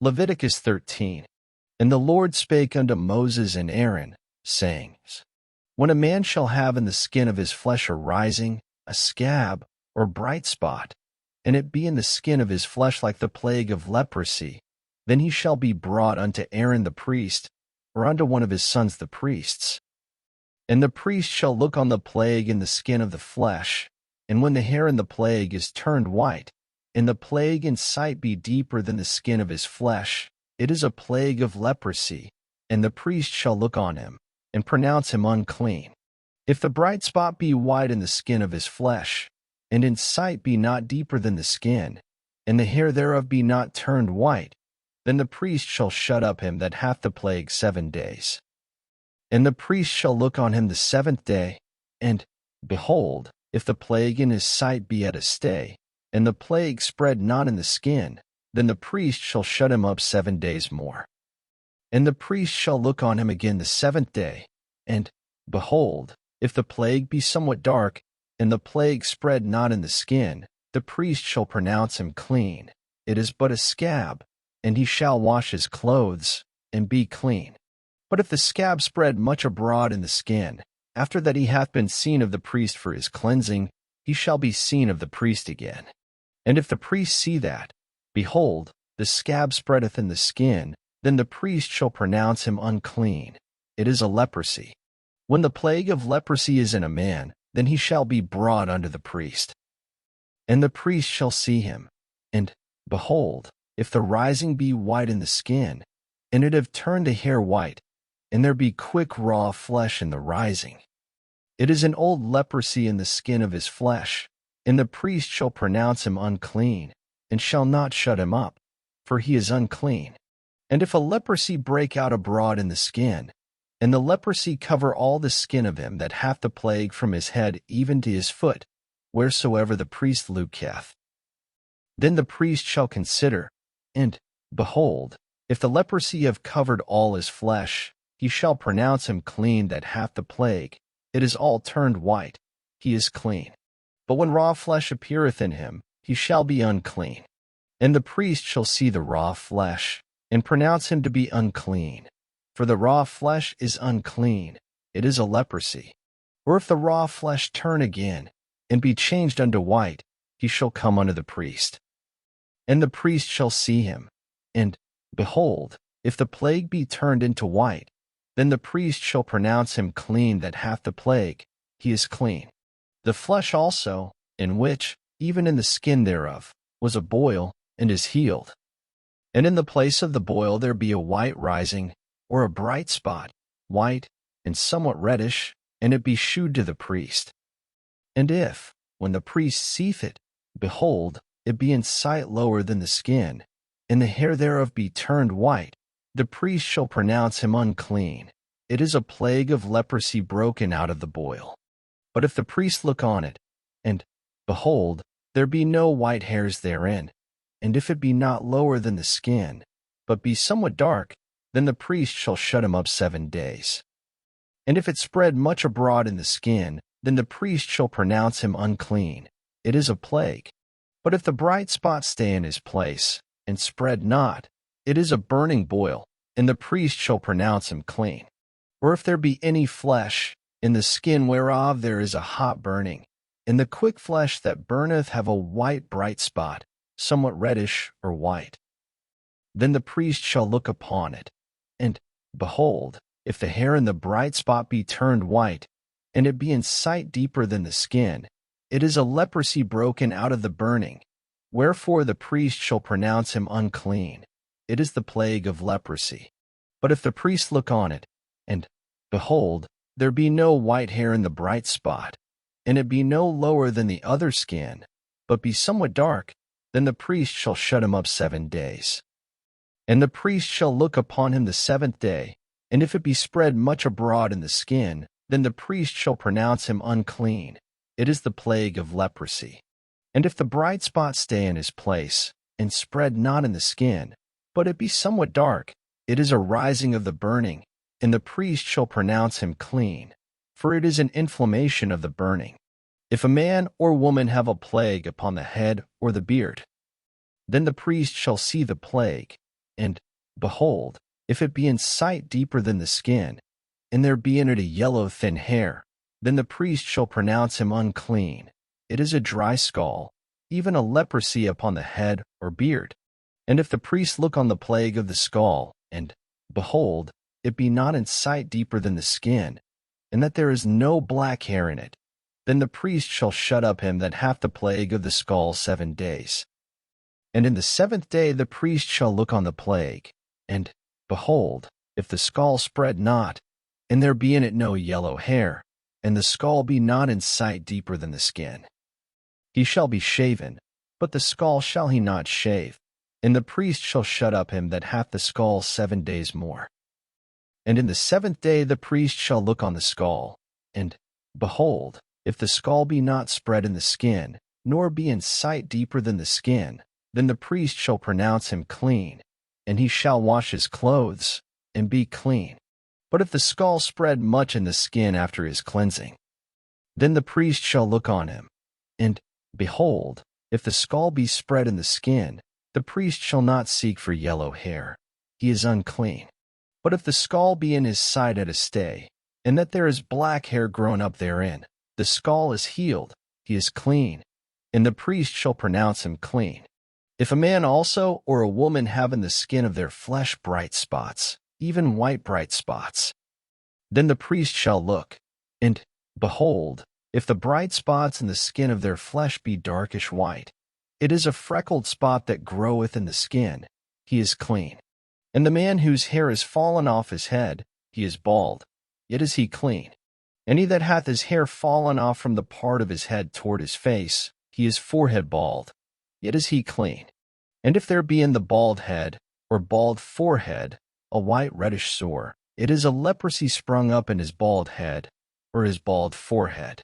Leviticus 13. And the Lord spake unto Moses and Aaron, saying, When a man shall have in the skin of his flesh a rising, a scab, or bright spot, and it be in the skin of his flesh like the plague of leprosy, then he shall be brought unto Aaron the priest, or unto one of his sons the priests. And the priest shall look on the plague in the skin of the flesh, and when the hair in the plague is turned white, and the plague in sight be deeper than the skin of his flesh, it is a plague of leprosy, and the priest shall look on him, and pronounce him unclean. If the bright spot be white in the skin of his flesh, and in sight be not deeper than the skin, and the hair thereof be not turned white, then the priest shall shut up him that hath the plague 7 days. And the priest shall look on him the 7th day, and, behold, if the plague in his sight be at a stay, and the plague spread not in the skin, then the priest shall shut him up 7 days more. And the priest shall look on him again the 7th day, and, behold, if the plague be somewhat dark, and the plague spread not in the skin, the priest shall pronounce him clean. It is but a scab, and he shall wash his clothes, and be clean. But if the scab spread much abroad in the skin, after that he hath been seen of the priest for his cleansing, he shall be seen of the priest again. And if the priest see that, behold, the scab spreadeth in the skin, then the priest shall pronounce him unclean. It is a leprosy. When the plague of leprosy is in a man, then he shall be brought unto the priest. And the priest shall see him, and, behold, if the rising be white in the skin, and it have turned the hair white, and there be quick raw flesh in the rising, it is an old leprosy in the skin of his flesh, and the priest shall pronounce him unclean, and shall not shut him up, for he is unclean. And if a leprosy break out abroad in the skin, and the leprosy cover all the skin of him that hath the plague from his head even to his foot, wheresoever the priest looketh, then the priest shall consider, and, behold, if the leprosy have covered all his flesh, he shall pronounce him clean that hath the plague. It is all turned white, he is clean. But when raw flesh appeareth in him, he shall be unclean. And the priest shall see the raw flesh, and pronounce him to be unclean. For the raw flesh is unclean, it is a leprosy. Or if the raw flesh turn again, and be changed unto white, he shall come unto the priest. And the priest shall see him, and, behold, if the plague be turned into white, then the priest shall pronounce him clean that hath the plague, he is clean. The flesh also, in which, even in the skin thereof, was a boil, and is healed. And in the place of the boil there be a white rising, or a bright spot, white, and somewhat reddish, and it be shewed to the priest. And if, when the priest seeth it, behold, it be in sight lower than the skin, and the hair thereof be turned white, the priest shall pronounce him unclean. It is a plague of leprosy broken out of the boil. But if the priest look on it, and, behold, there be no white hairs therein, and if it be not lower than the skin, but be somewhat dark, then the priest shall shut him up 7 days. And if it spread much abroad in the skin, then the priest shall pronounce him unclean. It is a plague. But if the bright spot stay in his place, and spread not, it is a burning boil, and the priest shall pronounce him clean. Or if there be any flesh, in the skin whereof there is a hot burning, and the quick flesh that burneth have a white bright spot, somewhat reddish or white, then the priest shall look upon it, and, behold, if the hair in the bright spot be turned white, and it be in sight deeper than the skin, it is a leprosy broken out of the burning, wherefore the priest shall pronounce him unclean. It is the plague of leprosy. But if the priest look on it, and, behold, there be no white hair in the bright spot, and it be no lower than the other skin, but be somewhat dark, then the priest shall shut him up 7 days. And the priest shall look upon him the 7th day, and if it be spread much abroad in the skin, then the priest shall pronounce him unclean. It is the plague of leprosy. And if the bright spot stay in his place, and spread not in the skin, but it be somewhat dark, it is a rising of the burning, and the priest shall pronounce him clean, for it is an inflammation of the burning. If a man or woman have a plague upon the head or the beard, then the priest shall see the plague, And, behold, if it be in sight deeper than the skin, and there be in it a yellow thin hair, then the priest shall pronounce him unclean. It is a dry scall, even a leprosy upon the head or beard. And if the priest look on the plague of the scall, and, behold, it be not in sight deeper than the skin, and that there is no black hair in it, then the priest shall shut up him that hath the plague of the scall 7 days. And in the 7th day the priest shall look on the plague, and, behold, if the scall spread not, and there be in it no yellow hair, and the scall be not in sight deeper than the skin, he shall be shaven, but the scall shall he not shave, and the priest shall shut up him that hath the scall 7 days more. And in the 7th day the priest shall look on the scall, and, behold, if the scall be not spread in the skin, nor be in sight deeper than the skin, then the priest shall pronounce him clean, and he shall wash his clothes, and be clean. But if the scall spread much in the skin after his cleansing, then the priest shall look on him, and, behold, if the scall be spread in the skin, the priest shall not seek for yellow hair. He is unclean. But if the scall be in his side at a stay, and that there is black hair grown up therein, the scall is healed, he is clean, and the priest shall pronounce him clean. If a man also or a woman have in the skin of their flesh bright spots, even white bright spots, then the priest shall look, and, behold, if the bright spots in the skin of their flesh be darkish white, it is a freckled spot that groweth in the skin, he is clean. And the man whose hair is fallen off his head, he is bald, yet is he clean. And he that hath his hair fallen off from the part of his head toward his face, he is forehead bald, yet is he clean. And if there be in the bald head, or bald forehead, a white reddish sore, it is a leprosy sprung up in his bald head, or his bald forehead.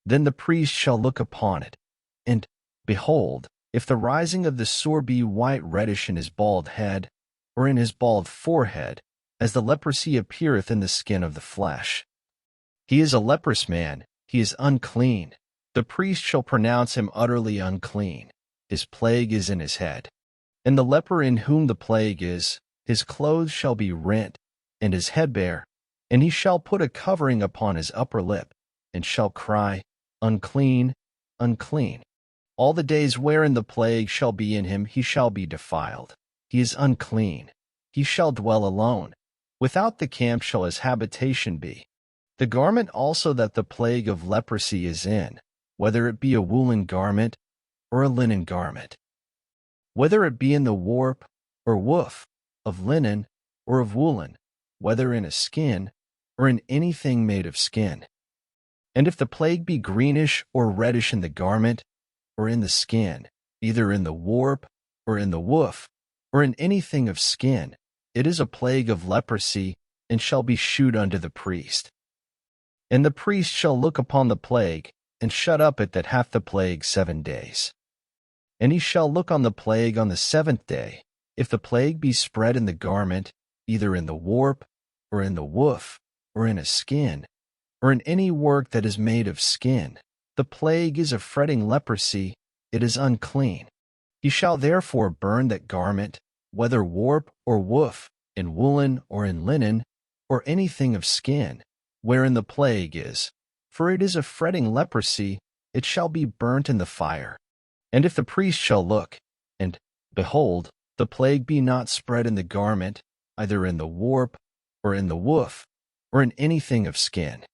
Then the priest shall look upon it, and, behold, if the rising of the sore be white reddish in his bald head, or in his bald forehead, as the leprosy appeareth in the skin of the flesh, he is a leprous man, he is unclean. The priest shall pronounce him utterly unclean. His plague is in his head. And the leper in whom the plague is, his clothes shall be rent, and his head bare, and he shall put a covering upon his upper lip, and shall cry, Unclean, unclean. All the days wherein the plague shall be in him he shall be defiled. He is unclean. He shall dwell alone. Without the camp shall his habitation be. The garment also that the plague of leprosy is in, whether it be a woolen garment or a linen garment, whether it be in the warp or woof, of linen or of woolen, whether in a skin or in anything made of skin. And if the plague be greenish or reddish in the garment or in the skin, either in the warp or in the woof, or in anything of skin, it is a plague of leprosy, and shall be shewed unto the priest. And the priest shall look upon the plague, and shut up it that hath the plague 7 days. And he shall look on the plague on the 7th day. If the plague be spread in the garment, either in the warp, or in the woof, or in a skin, or in any work that is made of skin, the plague is a fretting leprosy, it is unclean. He shall therefore burn that garment, whether warp or woof, in woolen or in linen, or anything of skin, wherein the plague is, for it is a fretting leprosy, it shall be burnt in the fire. And if the priest shall look, and, behold, the plague be not spread in the garment, either in the warp, or in the woof, or in anything of skin,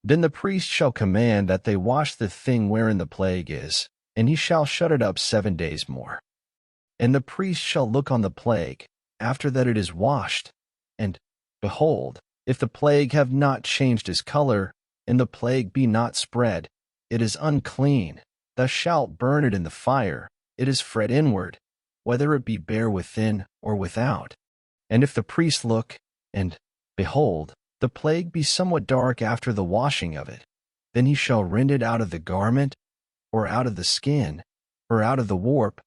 then the priest shall command that they wash the thing wherein the plague is, and he shall shut it up 7 days more. And the priest shall look on the plague, after that it is washed, and, behold, if the plague have not changed his color, and the plague be not spread, it is unclean. Thou shalt burn it in the fire, it is fret inward, whether it be bare within or without. And if the priest look, and, behold, the plague be somewhat dark after the washing of it, then he shall rend it out of the garment, or out of the skin, or out of the warp,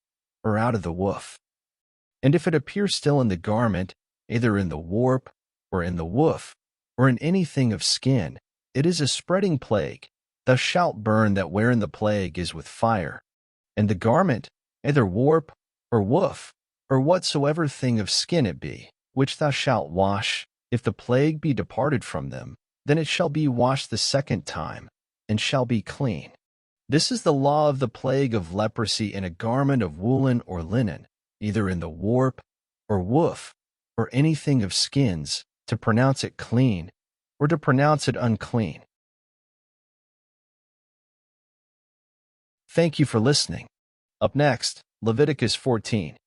or out of the woof. And if it appear still in the garment, either in the warp, or in the woof, or in anything of skin, it is a spreading plague. Thou shalt burn that wherein the plague is with fire. And the garment, either warp or woof, or whatsoever thing of skin it be, which thou shalt wash, if the plague be departed from them, then it shall be washed the second time, and shall be clean. This is the law of the plague of leprosy in a garment of woolen or linen, either in the warp, or woof, or anything of skins, to pronounce it clean, or to pronounce it unclean. Thank you for listening. Up next, Leviticus 14.